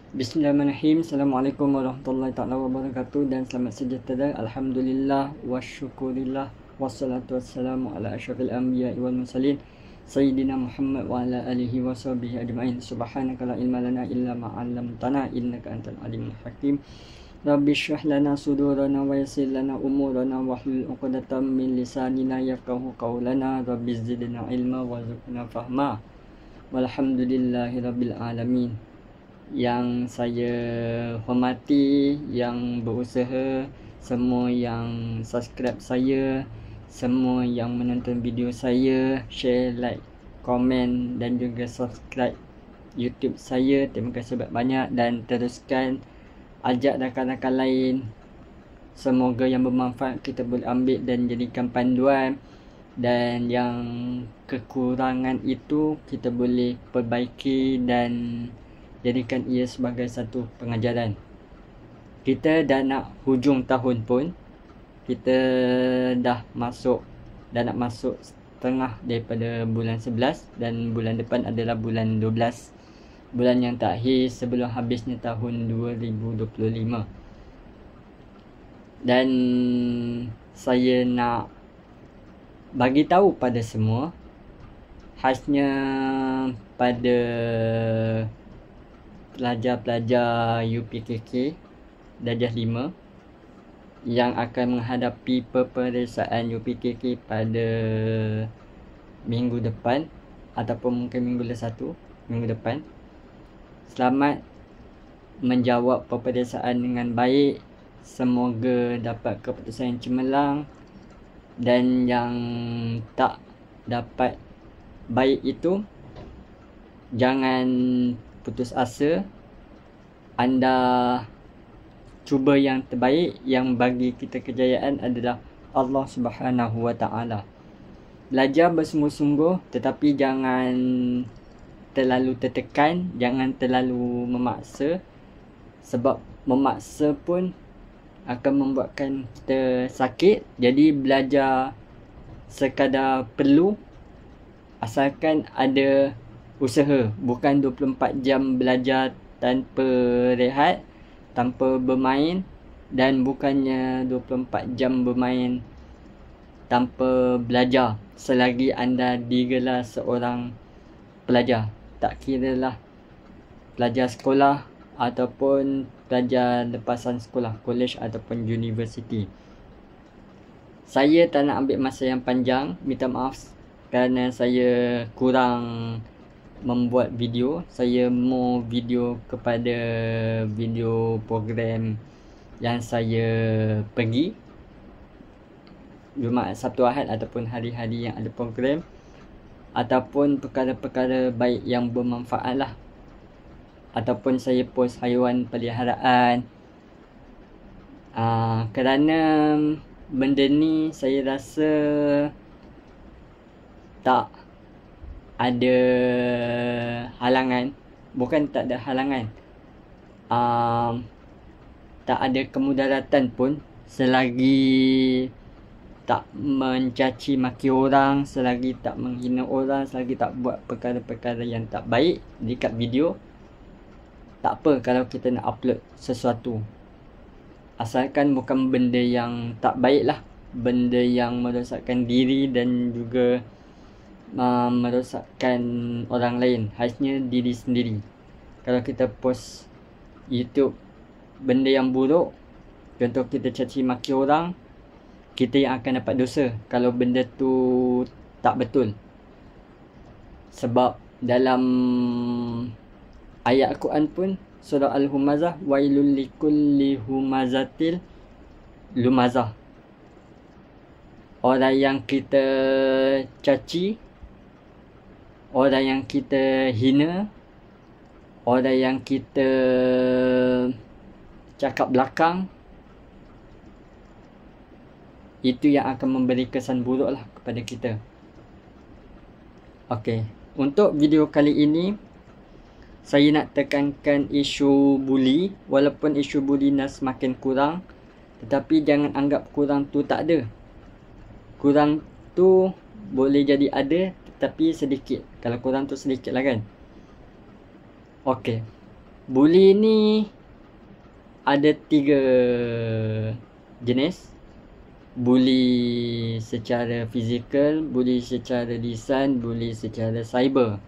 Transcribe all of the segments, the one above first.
Bismillahirrahmanirrahim. Assalamualaikum warahmatullahi taala wabarakatuh dan selamat sejahtera. Alhamdulillah wa syukurillah wassalatu wassalamu ala asyrafil anbiya'i wal mursalin sayyidina Muhammad wa ala alihi wa sahbihi ajma'in. Subhanaka la ilma lana illa ma 'allamtana innaka antal alimul hakim. Rabbi shrah lana sudurana wa yassir lana umurana wahlul 'uqdatam min lisanina yafqahu qawlana. Rabbi zidna ilma warzuqna fahma. Walhamdulillahi rabbil alamin. Yang saya hormati, yang berusaha, semua yang subscribe saya, semua yang menonton video saya, share, like, komen dan juga subscribe YouTube saya. Terima kasih banyak dan teruskan ajak rakan-rakan lain. Semoga yang bermanfaat kita boleh ambil dan jadikan panduan, dan yang kekurangan itu kita boleh perbaiki dan jadikan ia sebagai satu pengajaran. Kita dah nak hujung tahun pun. Kita dah nak masuk setengah daripada bulan 11 dan bulan depan adalah bulan 12. Bulan yang terakhir sebelum habisnya tahun 2025. Dan saya nak bagi tahu pada semua, khasnya pada pelajar-pelajar UPKK Darjah 5 yang akan menghadapi peperiksaan UPKK pada minggu depan ataupun mungkin minggu depan. Selamat menjawab peperiksaan dengan baik. Semoga dapat keputusan yang cemerlang, dan yang tak dapat baik itu jangan putus asa. Anda cuba yang terbaik. Yang bagi kita kejayaan adalah Allah Subhanahu Wa Taala. Belajar bersungguh-sungguh, tetapi jangan terlalu tertekan, jangan terlalu memaksa, sebab memaksa pun akan membuatkan kita sakit. Jadi belajar sekadar perlu, asalkan ada usaha. Bukan 24 jam belajar tanpa rehat, tanpa bermain, dan bukannya 24 jam bermain tanpa belajar selagi anda digelar seorang pelajar. Tak kiralah pelajar sekolah ataupun pelajar lepasan sekolah, college ataupun universiti. Saya tak nak ambil masa yang panjang. Minta maaf kerana saya kurang membuat video. Saya mau video kepada video program yang saya pergi Jumaat, Sabtu, Ahad ataupun hari-hari yang ada program, ataupun perkara-perkara baik yang bermanfaat lah. Ataupun saya post haiwan peliharaan. Kerana benda ni saya rasa tak ada halangan. Bukan tak ada halangan, tak ada kemudaratan pun selagi tak mencaci maki orang, selagi tak menghina orang, selagi tak buat perkara-perkara yang tak baik dekat video. Tak apa kalau kita nak upload sesuatu, asalkan bukan benda yang tak baik lah, benda yang merosakkan diri dan juga merosakkan orang lain, khasnya diri sendiri. Kalau kita post YouTube benda yang buruk, contoh kita caci maki orang, kita yang akan dapat dosa kalau benda tu tak betul. Sebab dalam ayat Al-Quran pun, surah Al-Humazah, wailul likulli humazatil lumazah. Orang yang kita caci, orang yang kita hina, orang yang kita cakap belakang, itu yang akan memberi kesan buruk lah kepada kita. Okey, untuk video kali ini saya nak tekankan isu buli. Walaupun isu buli dah semakin kurang, tetapi jangan anggap kurang tu tak ada. Kurang tu boleh jadi ada, tetapi sedikit. Kalau kurang tu sedikit lah kan. Okey, Bully ni ada 3 jenis. Bully secara fizikal, bully secara lisan, bully secara cyber.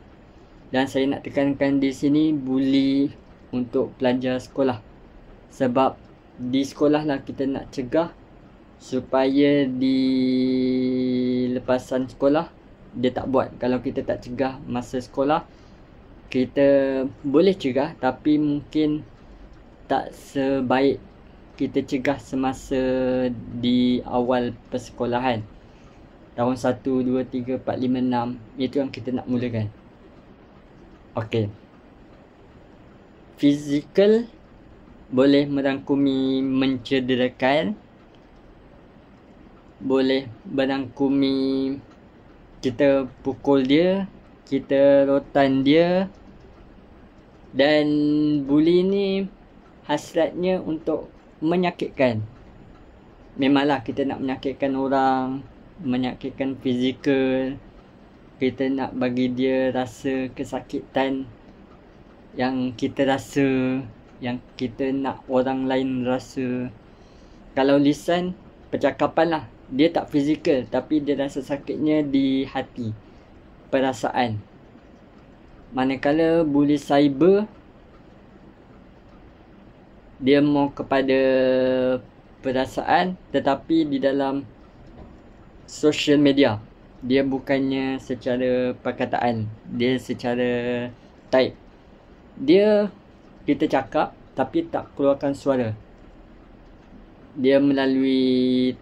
Dan saya nak tekankan di sini bully untuk pelajar sekolah. Sebab di sekolah lah kita nak cegah supaya di lepasan sekolah dia tak buat. Kalau kita tak cegah masa sekolah, kita boleh cegah tapi mungkin tak sebaik kita cegah semasa di awal persekolahan. Tahun 1, 2, 3, 4, 5, 6. Itu yang kita nak mulakan. Okey. Fizikal boleh merangkumi mencederakan. Boleh merangkumi kita pukul dia, kita rotan dia. Dan bully ni hasratnya untuk menyakitkan. Memanglah kita nak menyakitkan orang, menyakitkan fizikal. Kita nak bagi dia rasa kesakitan yang kita rasa, yang kita nak orang lain rasa. Kalau lisan, percakapan lah. Dia tak fizikal tapi dia rasa sakitnya di hati, perasaan. Manakala bully cyber, dia mau kepada perasaan tetapi di dalam social media. Dia bukannya secara perkataan, dia secara type. Dia kita cakap tapi tak keluarkan suara. Dia melalui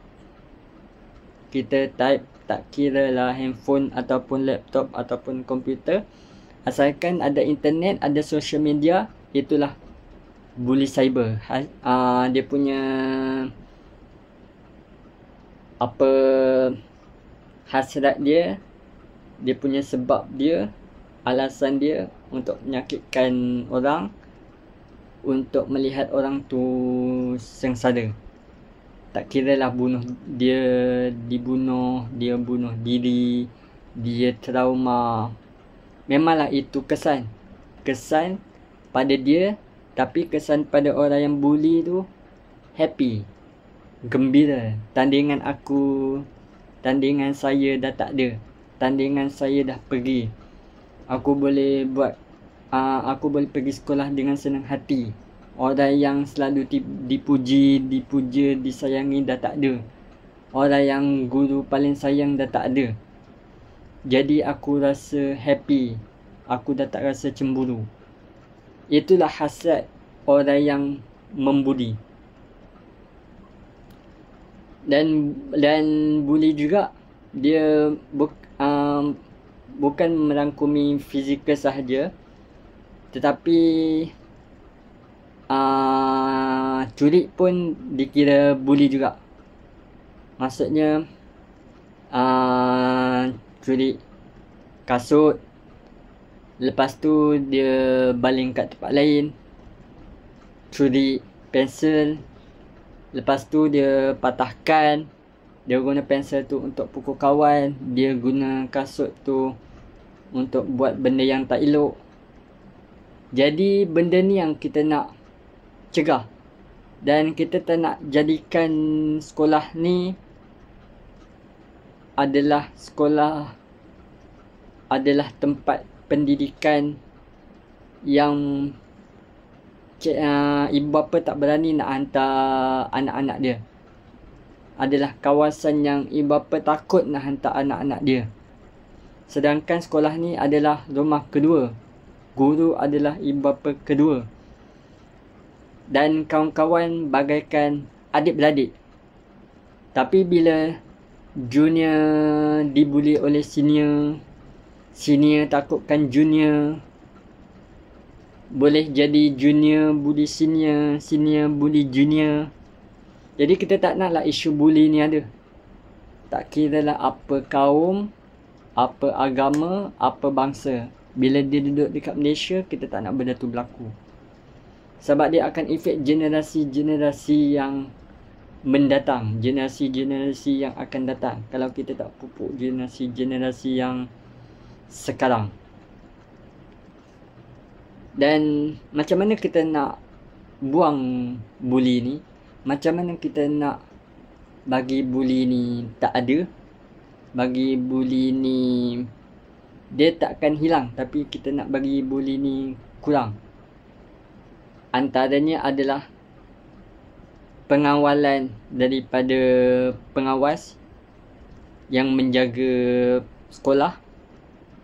kita type, tak kira lah handphone ataupun laptop ataupun komputer. Asalkan ada internet, ada social media, itulah bully cyber. Dia punya apa hasrat dia, dia punya sebab dia, alasan dia untuk menyakitkan orang, untuk melihat orang tu sengsara. Tak kira lah bunuh dia, dibunuh, dia bunuh diri, dia trauma. Memanglah itu kesan. Kesan pada dia. Tapi kesan pada orang yang bully tu happy, gembira. Tandingan aku, tandingan saya dah tak ada. Tandingan saya dah pergi. Aku boleh buat, aku boleh pergi sekolah dengan senang hati. Orang yang selalu dipuji, dipuja, disayangi dah tak ada. Orang yang guru paling sayang dah tak ada. Jadi aku rasa happy. Aku dah tak rasa cemburu. Itulah hasrat orang yang membuli. Dan bully juga dia bukan merangkumi fizikal sahaja, tetapi curi pun dikira bully juga. Maksudnya curi kasut, lepas tu dia baling kat tempat lain. Curi pensel, lepas tu dia patahkan. Dia guna pensel tu untuk pukul kawan. Dia guna kasut tu untuk buat benda yang tak elok. Jadi benda ni yang kita nak cegah. Dan kita tak nak jadikan sekolah ni adalah tempat pendidikan yang ibu bapa tak berani nak hantar anak-anak dia. Adalah kawasan yang ibu bapa takut nak hantar anak-anak dia. Sedangkan sekolah ni adalah rumah kedua. Guru adalah ibu bapa kedua. Dan kawan-kawan bagaikan adik-beradik. Tapi bila junior dibuli oleh senior, senior takutkan junior, boleh jadi junior bully senior, senior bully junior. Jadi kita tak naklah isu bully ni ada. Tak kira lah apa kaum, apa agama, apa bangsa. Bila dia duduk dekat Malaysia, kita tak nak benda tu berlaku. Sebab dia akan efek generasi-generasi yang mendatang, generasi-generasi yang akan datang. Kalau kita tak pupuk generasi-generasi yang sekarang. Dan macam mana kita nak buang buli ni? Macam mana kita nak bagi buli ni tak ada? Bagi buli ni dia takkan hilang, tapi kita nak bagi buli ni kurang. Antaranya adalah pengawalan daripada pengawas yang menjaga sekolah.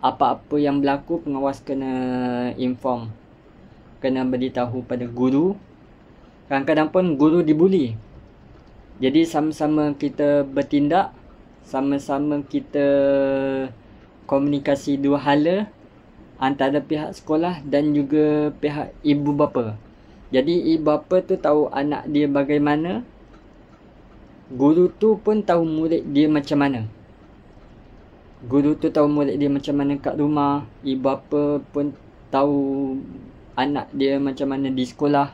Apa-apa yang berlaku, pengawas kena inform, kena beritahu pada guru. Kadang-kadang pun guru dibuli. Jadi sama-sama kita bertindak, sama-sama kita komunikasi dua hala antara pihak sekolah dan juga pihak ibu bapa. Jadi ibu bapa tu tahu anak dia bagaimana, guru tu pun tahu murid dia macam mana. Guru tu tahu murid dia macam mana kat rumah, ibu bapa pun tahu anak dia macam mana di sekolah.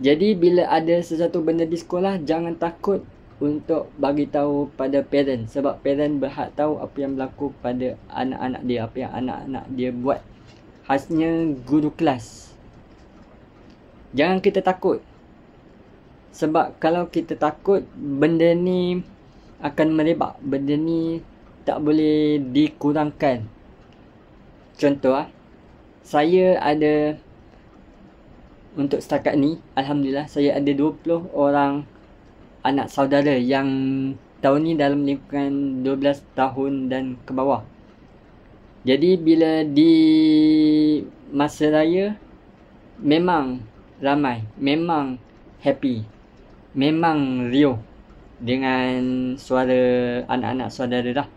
Jadi bila ada sesuatu benda di sekolah, jangan takut untuk bagi tahu pada parent, sebab parent berhak tahu apa yang berlaku pada anak-anak dia, apa yang anak-anak dia buat. Khasnya guru kelas. Jangan kita takut. Sebab kalau kita takut, benda ni akan merebak. Benda ni tak boleh dikurangkan. Contoh saya ada, untuk setakat ni, Alhamdulillah, saya ada 20 orang anak saudara yang tahun ni dalam lingkungan 12 tahun dan ke bawah. Jadi bila di masa raya, memang ramai, memang happy, memang riuh dengan suara anak-anak saudara dah,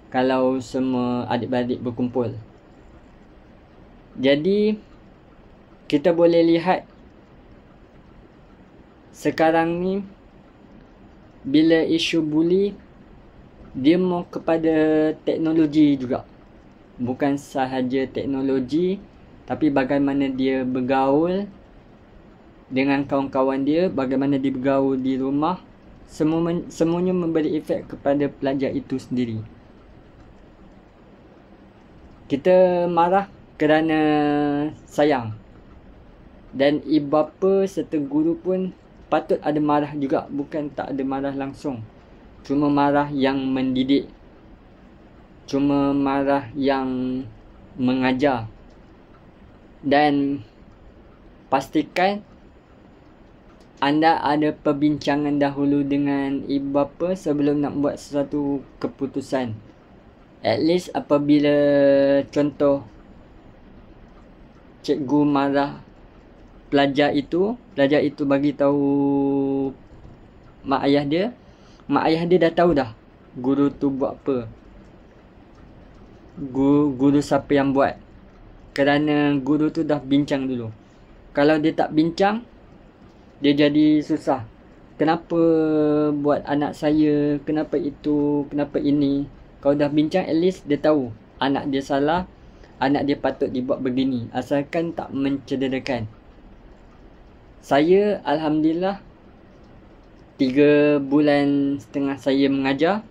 kalau semua adik-beradik berkumpul. Jadi kita boleh lihat sekarang ni, bila isu buli, dia mau kepada teknologi juga. Bukan sahaja teknologi, tapi bagaimana dia bergaul dengan kawan-kawan dia, bagaimana dia bergaul di rumah. Semuanya memberi efek kepada pelajar itu sendiri. Kita marah kerana sayang. Dan ibu bapa serta guru pun patut ada marah juga, bukan tak ada marah langsung. Cuma marah yang mendidik, cuma marah yang mengajar. Dan pastikan anda ada perbincangan dahulu dengan ibu bapa sebelum nak buat sesuatu keputusan. At least apabila contoh cikgu marah pelajar itu bagi tahu mak ayah dia dah tahu dah guru tu buat apa, guru siapa yang buat, kerana guru tu dah bincang dulu. Kalau dia tak bincang, dia jadi susah. Kenapa buat anak saya, kenapa itu, kenapa ini. Kalau dah bincang, at least dia tahu anak dia salah, anak dia patut dibuat begini, asalkan tak mencederakan. Saya Alhamdulillah 3 bulan setengah saya mengajar.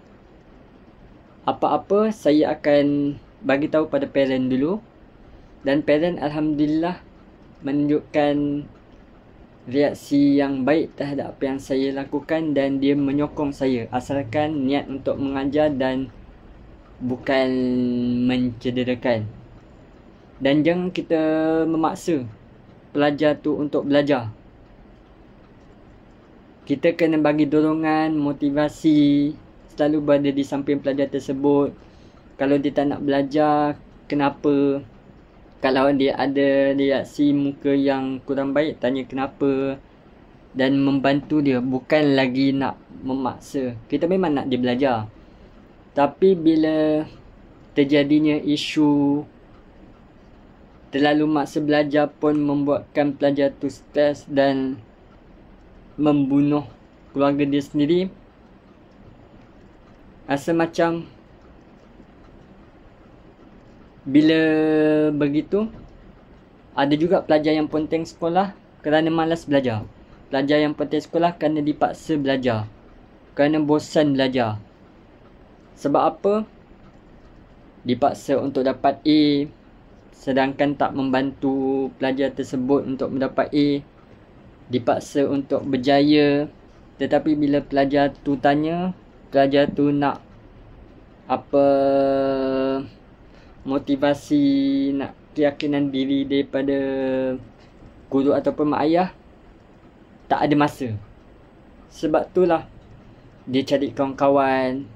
Apa-apa saya akan bagi tahu pada parent dulu. Dan parent Alhamdulillah menunjukkan reaksi yang baik terhadap apa yang saya lakukan, dan dia menyokong saya asalkan niat untuk mengajar dan bukan mencederakan. Dan jangan kita memaksa pelajar tu untuk belajar. Kita kena bagi dorongan, motivasi, selalu berada di samping pelajar tersebut. Kalau dia tak nak belajar, kenapa? Kalau dia ada reaksi muka yang kurang baik, tanya kenapa. Dan membantu dia, bukan lagi nak memaksa. Kita memang nak dia belajar. Tapi bila terjadinya isu terlalu maksa belajar pun membuatkan pelajar tu stres dan membunuh keluarga dia sendiri, rasa macam bila begitu, ada juga pelajar yang ponteng sekolah kerana malas belajar. Pelajar yang ponteng sekolah kerana dipaksa belajar, kerana bosan belajar. Sebab apa? Dipaksa untuk dapat A, sedangkan tak membantu pelajar tersebut untuk mendapat A, dipaksa untuk berjaya. Tetapi bila pelajar tu tanya, pelajar tu nak apa motivasi, nak keyakinan diri daripada guru ataupun mak ayah, tak ada masa. Sebab itulah dia cari kawan-kawan,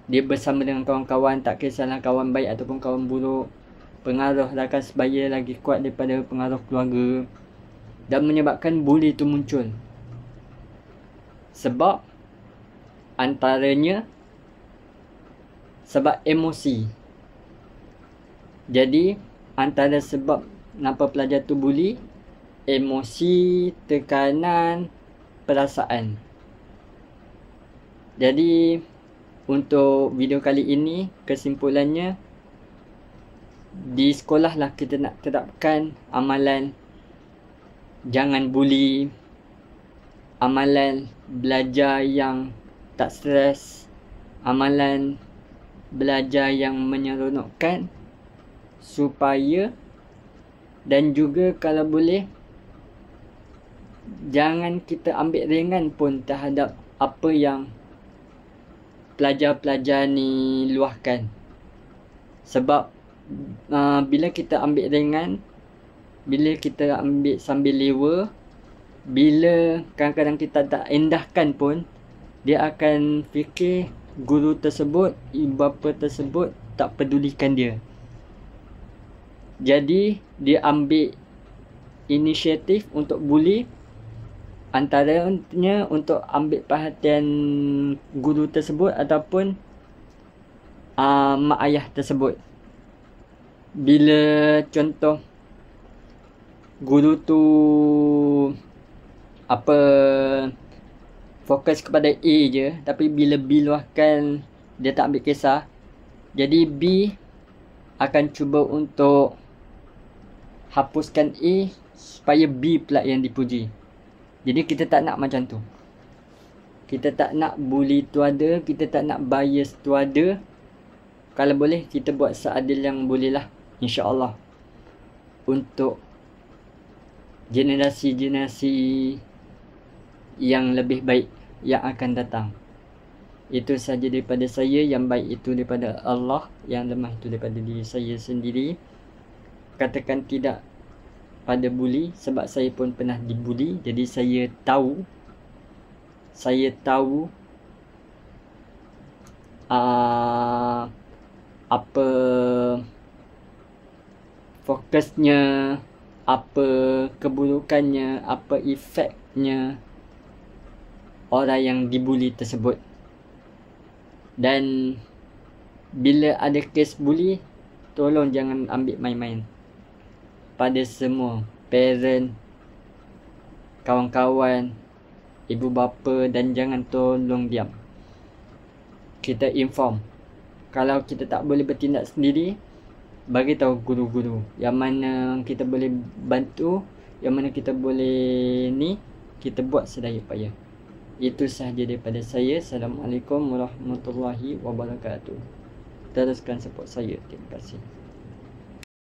dia bersama dengan kawan-kawan, tak kisahlah kawan baik ataupun kawan buruk. Pengaruh rakan sebaya lagi kuat daripada pengaruh keluarga, dan menyebabkan bully itu muncul. Sebab antaranya sebab emosi. Jadi antara sebab kenapa pelajar tu bully, emosi, tekanan, perasaan. Jadi untuk video kali ini, kesimpulannya, di sekolah lah kita nak terapkan amalan jangan bully, amalan belajar yang tak stres, amalan belajar yang menyeronokkan, supaya, dan juga kalau boleh jangan kita ambil ringan pun terhadap apa yang pelajar-pelajar ni luahkan. Sebab bila kita ambil ringan, bila kita ambil sambil lewa, bila kadang-kadang kita tak endahkan pun, dia akan fikir guru tersebut, ibu bapa tersebut tak pedulikan dia. Jadi dia ambil inisiatif untuk bully, antaranya untuk ambil perhatian guru tersebut ataupun mak ayah tersebut. Bila contoh guru tu fokus kepada A je, tapi bila B luahkan dia tak ambil kisah, jadi B akan cuba untuk hapuskan A supaya B pula yang dipuji. Jadi kita tak nak macam tu. Kita tak nak bully tu ada, kita tak nak bias tu ada. Kalau boleh kita buat seadil yang boleh lah, insya-Allah, untuk generasi-generasi yang lebih baik yang akan datang. Itu saja daripada saya. Yang baik itu daripada Allah, yang lemah itu daripada diri saya sendiri. Katakan tidak pada bully, sebab saya pun pernah dibuli. Jadi saya tahu apa fokusnya, apa keburukannya, apa efeknya orang yang dibuli tersebut. Dan bila ada kes bully, tolong jangan ambil main-main. Pada semua parent, kawan-kawan, ibu bapa, dan jangan tolong diam. Kita inform. Kalau kita tak boleh bertindak sendiri, bagi tahu guru-guru yang mana kita boleh bantu, yang mana kita boleh kita buat sedaya upaya. Itu sahaja daripada saya. Assalamualaikum warahmatullahi wabarakatuh. Teruskan support saya. Terima kasih.